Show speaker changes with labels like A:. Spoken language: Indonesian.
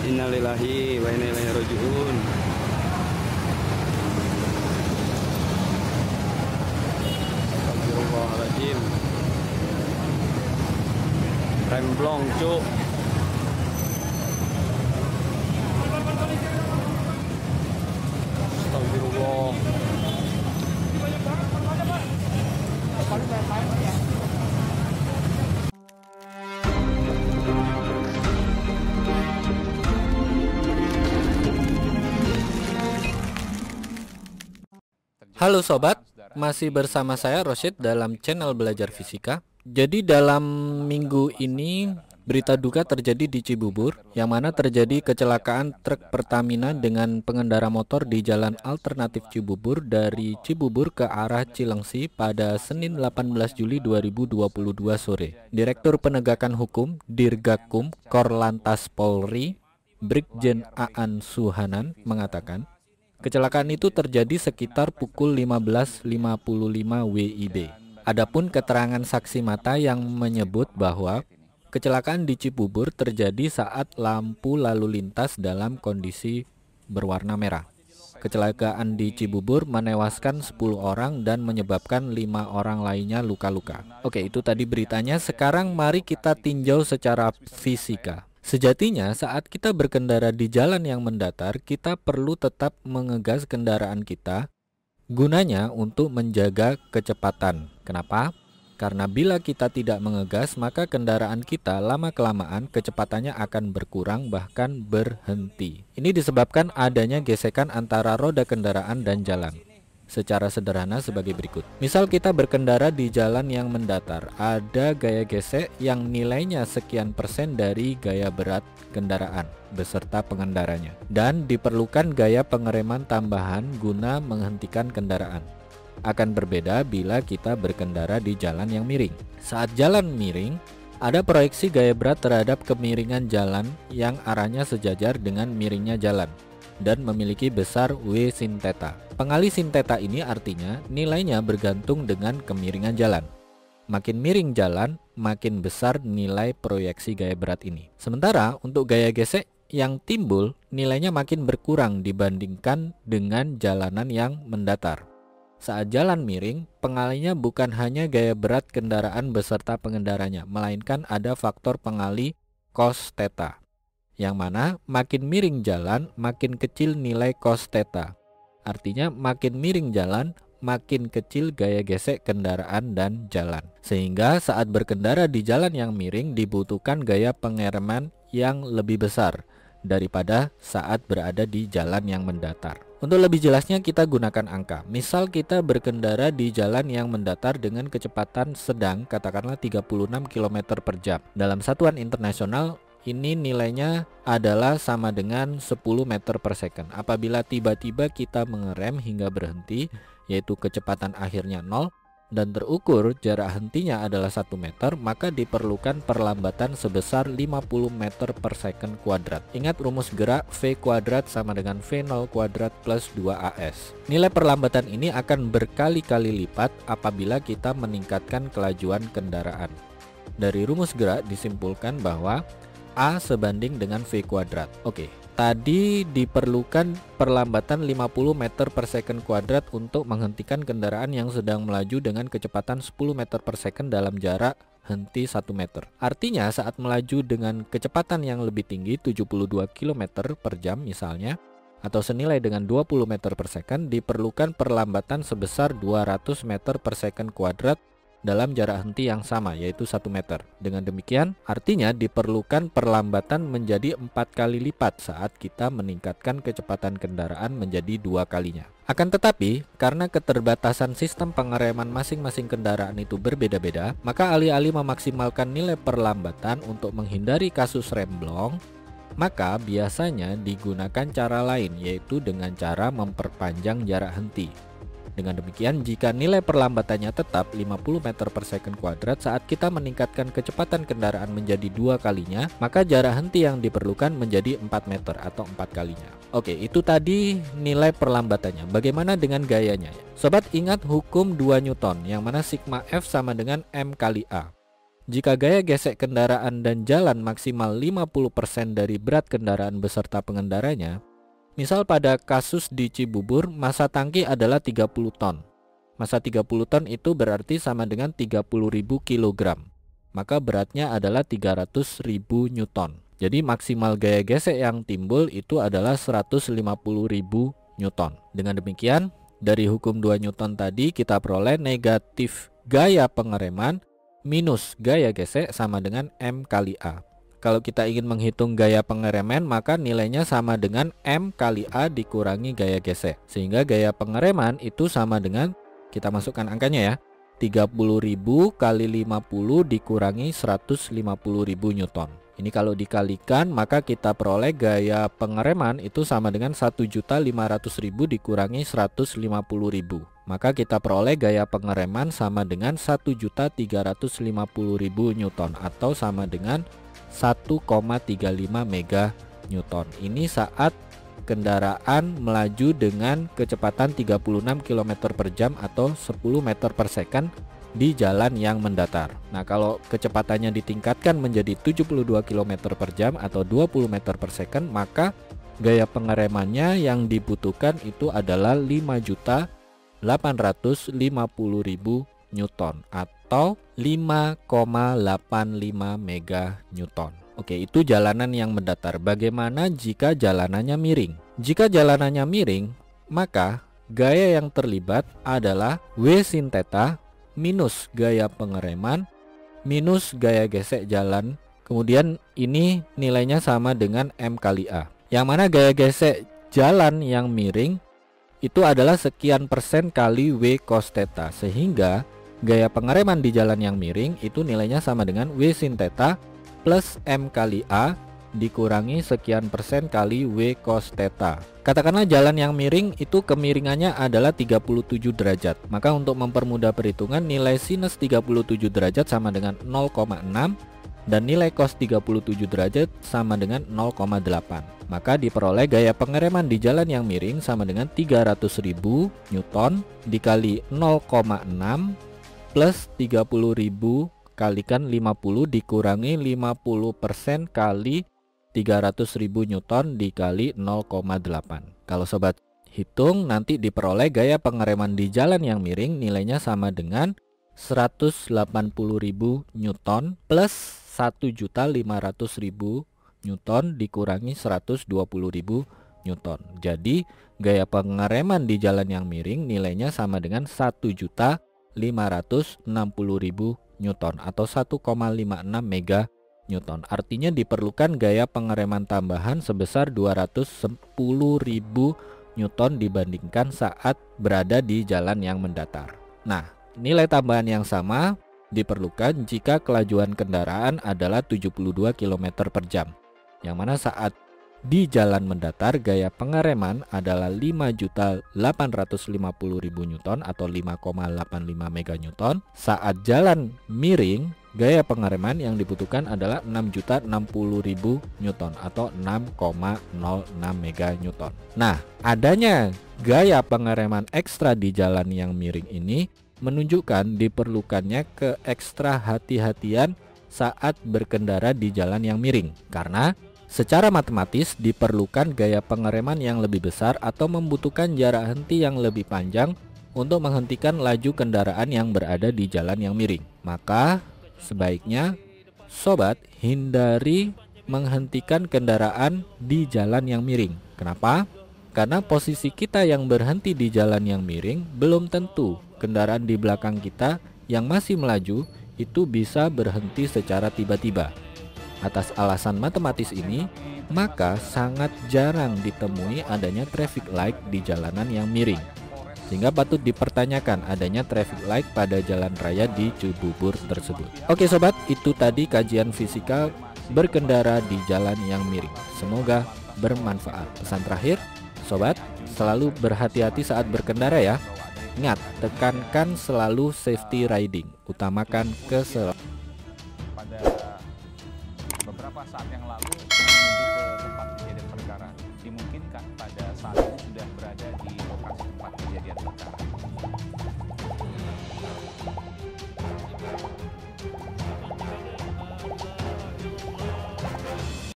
A: Innalillahi wa inna ilaihi rajiun. Astagfirullahaladzim. Remblong cuk. Astagfirullah.
B: Halo sobat, masih bersama saya Rosyid dalam channel Belajar Fisika. Jadi dalam minggu ini berita duka terjadi di Cibubur, yang mana terjadi kecelakaan truk Pertamina dengan pengendara motor di jalan alternatif Cibubur dari Cibubur ke arah Cilengsi pada Senin 18 Juli 2022 sore. Direktur Penegakan Hukum Dirgakum Korlantas Polri, Brigjen Aan Suhanan mengatakan, kecelakaan itu terjadi sekitar pukul 15.55 WIB. Adapun keterangan saksi mata yang menyebut bahwa kecelakaan di Cibubur terjadi saat lampu lalu lintas dalam kondisi berwarna merah. Kecelakaan di Cibubur menewaskan 10 orang dan menyebabkan 5 orang lainnya luka-luka. Oke, itu tadi beritanya. Sekarang mari kita tinjau secara fisika. Sejatinya saat kita berkendara di jalan yang mendatar, kita perlu tetap mengegas kendaraan kita, gunanya untuk menjaga kecepatan. Kenapa? Karena bila kita tidak mengegas, maka kendaraan kita lama-kelamaan kecepatannya akan berkurang bahkan berhenti. Ini disebabkan adanya gesekan antara roda kendaraan dan jalan. Secara sederhana sebagai berikut. Misal kita berkendara di jalan yang mendatar, ada gaya gesek yang nilainya sekian persen dari gaya berat kendaraan beserta pengendaranya, dan diperlukan gaya pengereman tambahan guna menghentikan kendaraan. Akan berbeda bila kita berkendara di jalan yang miring. Saat jalan miring, ada proyeksi gaya berat terhadap kemiringan jalan yang arahnya sejajar dengan miringnya jalan dan memiliki besar W sin theta. Pengali sin theta ini artinya nilainya bergantung dengan kemiringan jalan. Makin miring jalan, makin besar nilai proyeksi gaya berat ini. Sementara untuk gaya gesek yang timbul, nilainya makin berkurang dibandingkan dengan jalanan yang mendatar. Saat jalan miring, pengalinya bukan hanya gaya berat kendaraan beserta pengendaranya, melainkan ada faktor pengali cos theta, yang mana makin miring jalan, makin kecil nilai cos theta. Artinya makin miring jalan, makin kecil gaya gesek kendaraan dan jalan. Sehingga saat berkendara di jalan yang miring dibutuhkan gaya pengereman yang lebih besar daripada saat berada di jalan yang mendatar. Untuk lebih jelasnya kita gunakan angka. Misal kita berkendara di jalan yang mendatar dengan kecepatan sedang, katakanlah 36 km per jam. Dalam satuan internasional, ini nilainya adalah sama dengan 10 meter per second. Apabila tiba-tiba kita mengerem hingga berhenti, yaitu kecepatan akhirnya 0, dan terukur jarak hentinya adalah 1 meter, maka diperlukan perlambatan sebesar 50 meter per second kuadrat. Ingat rumus gerak V kuadrat sama dengan V0 kuadrat plus 2AS. Nilai perlambatan ini akan berkali-kali lipat apabila kita meningkatkan kelajuan kendaraan. Dari rumus gerak disimpulkan bahwa A sebanding dengan V kuadrat. Oke, tadi diperlukan perlambatan 50 meter per second kuadrat untuk menghentikan kendaraan yang sedang melaju dengan kecepatan 10 meter per second dalam jarak henti 1 meter. Artinya saat melaju dengan kecepatan yang lebih tinggi 72 km per jam misalnya, atau senilai dengan 20 meter per second, diperlukan perlambatan sebesar 200 meter per second kuadrat dalam jarak henti yang sama, yaitu 1 meter. Dengan demikian, artinya diperlukan perlambatan menjadi 4 kali lipat saat kita meningkatkan kecepatan kendaraan menjadi 2 kalinya. Akan tetapi, karena keterbatasan sistem pengereman masing-masing kendaraan itu berbeda-beda, maka alih-alih memaksimalkan nilai perlambatan untuk menghindari kasus remblong, maka biasanya digunakan cara lain, yaitu dengan cara memperpanjang jarak henti. Dengan demikian, jika nilai perlambatannya tetap 50 meter per second kuadrat, saat kita meningkatkan kecepatan kendaraan menjadi 2 kalinya, maka jarak henti yang diperlukan menjadi 4 meter atau 4 kalinya. Oke, itu tadi nilai perlambatannya. Bagaimana dengan gayanya? Sobat ingat hukum 2 Newton, yang mana sigma F sama dengan M kali A. Jika gaya gesek kendaraan dan jalan maksimal 50% dari berat kendaraan beserta pengendaranya, misal pada kasus di Cibubur, massa tangki adalah 30 ton. Massa 30 ton itu berarti sama dengan 30.000 kg. Maka beratnya adalah 300.000 Newton. Jadi maksimal gaya gesek yang timbul itu adalah 150.000 Newton. Dengan demikian, dari hukum 2 Newton tadi kita peroleh negatif gaya pengereman minus gaya gesek sama dengan M kali A. Kalau kita ingin menghitung gaya pengereman, maka nilainya sama dengan M kali A dikurangi gaya gesek. Sehingga gaya pengereman itu sama dengan, kita masukkan angkanya ya, 30.000 kali 50 dikurangi 150.000 Newton. Ini kalau dikalikan, maka kita peroleh gaya pengereman itu sama dengan 1.500.000 dikurangi 150.000. Maka kita peroleh gaya pengereman sama dengan 1.350.000 Newton atau sama dengan 1,35 mega Newton. Ini saat kendaraan melaju dengan kecepatan 36 km per jam atau 10 meter per second di jalan yang mendatar. Nah, kalau kecepatannya ditingkatkan menjadi 72 km per jam atau 20 meter per second, maka gaya pengeremannya yang dibutuhkan itu adalah 5.850.000 Newton atau 5,85 mega Newton. Oke, itu jalanan yang mendatar. Bagaimana jika jalanannya miring? Jika jalanannya miring, maka gaya yang terlibat adalah W sin theta minus gaya pengereman minus gaya gesek jalan. Kemudian ini nilainya sama dengan M kali A. Yang mana gaya gesek jalan yang miring itu adalah sekian persen kali W cos theta. Sehingga gaya pengereman di jalan yang miring itu nilainya sama dengan W sin theta plus M kali A dikurangi sekian persen kali W cos theta. Katakanlah jalan yang miring itu kemiringannya adalah 37 derajat. Maka untuk mempermudah perhitungan, nilai sinus 37 derajat sama dengan 0,6 dan nilai cos 37 derajat sama dengan 0,8. Maka diperoleh gaya pengereman di jalan yang miring sama dengan 300.000 Newton dikali 0,6 plus 30.000 kalikan 50 dikurangi 50% kali 300.000 Newton dikali 0,8. Kalau sobat hitung, nanti diperoleh gaya pengereman di jalan yang miring nilainya sama dengan 180.000 Newton plus 1.500.000 Newton dikurangi 120.000 Newton. Jadi gaya pengereman di jalan yang miring nilainya sama dengan 1.560.000 Newton atau 1,56 mega Newton. Artinya diperlukan gaya pengereman tambahan sebesar 210.000 Newton dibandingkan saat berada di jalan yang mendatar. Nah, nilai tambahan yang sama diperlukan jika kelajuan kendaraan adalah 72 km per jam. Yang mana saat di jalan mendatar gaya pengereman adalah 5.850.000 Newton atau 5,85 mega Newton. Saat jalan miring, gaya pengereman yang dibutuhkan adalah 6.060.000 Newton atau 6,06 mega Newton. Nah, adanya gaya pengereman ekstra di jalan yang miring ini menunjukkan diperlukannya keekstra hati-hatian saat berkendara di jalan yang miring. Karena secara matematis diperlukan gaya pengereman yang lebih besar atau membutuhkan jarak henti yang lebih panjang untuk menghentikan laju kendaraan yang berada di jalan yang miring. Maka sebaiknya sobat hindari menghentikan kendaraan di jalan yang miring. Kenapa? Karena posisi kita yang berhenti di jalan yang miring belum tentu kendaraan di belakang kita yang masih melaju itu bisa berhenti secara tiba-tiba. Atas alasan matematis ini, maka sangat jarang ditemui adanya traffic light di jalanan yang miring. Sehingga patut dipertanyakan adanya traffic light pada jalan raya di Cibubur tersebut. Oke sobat, itu tadi kajian fisika berkendara di jalan yang miring. Semoga bermanfaat. Pesan terakhir, sobat, selalu berhati-hati saat berkendara ya. Ingat, tekankan selalu safety riding, utamakan keselamatan.
C: Pada beberapa saat yang lalu menuju ke tempat kejadian perkara, dimungkinkan pada saat ini sudah berada di lokasi tempat kejadian perkara.